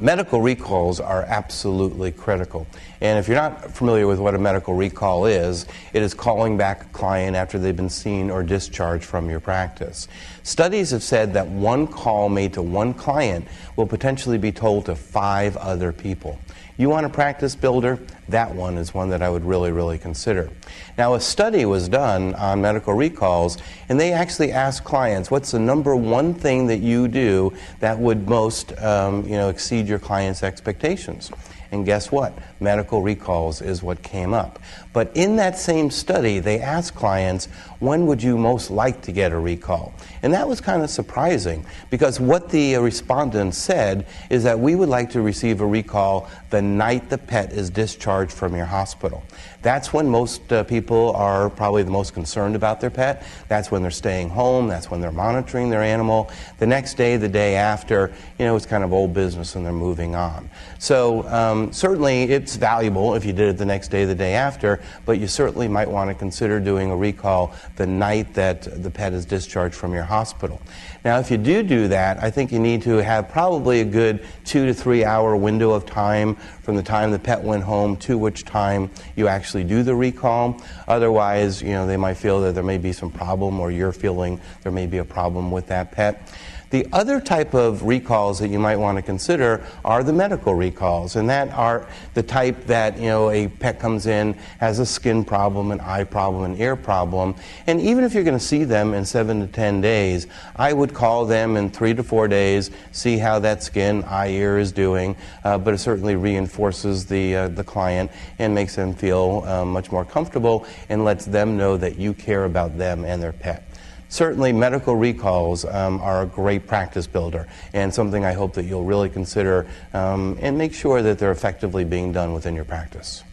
Medical recalls are absolutely critical. And if you're not familiar with what a medical recall is, it is calling back a client after they've been seen or discharged from your practice. Studies have said that one call made to one client will potentially be told to 5 other people. You want a practice builder? That one is one that I would really consider. Now, a study was done on medical recalls, and they actually asked clients, what's the number one thing that you do that would most exceed your client's expectations? And guess what? Medical recalls is what came up. But in that same study, they asked clients, when would you most like to get a recall? And that was kind of surprising, because what the respondents said is that we would like to receive a recall the night the pet is discharged from your hospital. That's when most people are probably the most concerned about their pet. That's when they're staying home. That's when they're monitoring their animal. The next day, the day after, it's kind of old business and they're moving on. So certainly it's valuable if you did it the next day, the day after, but you certainly might want to consider doing a recall the night that the pet is discharged from your hospital. Now, if you do that, I think you need to have probably a good 2 to 3 hour window of time from the time the pet went home to which time you actually do the recall. Otherwise, they might feel that there may be some problem, or you're feeling there may be a problem with that pet. The other type of recalls that you might want to consider are the medical recalls, and that are the type that a pet comes in, has a skin problem, an eye problem, an ear problem, and even if you're going to see them in 7 to 10 days, I would call them in 3 to 4 days, see how that skin, eye, ear is doing, but it certainly reinforces the client and makes them feel much more comfortable and lets them know that you care about them and their pet. Certainly, medical recalls are a great practice builder, and something I hope that you'll really consider and make sure that they're effectively being done within your practice.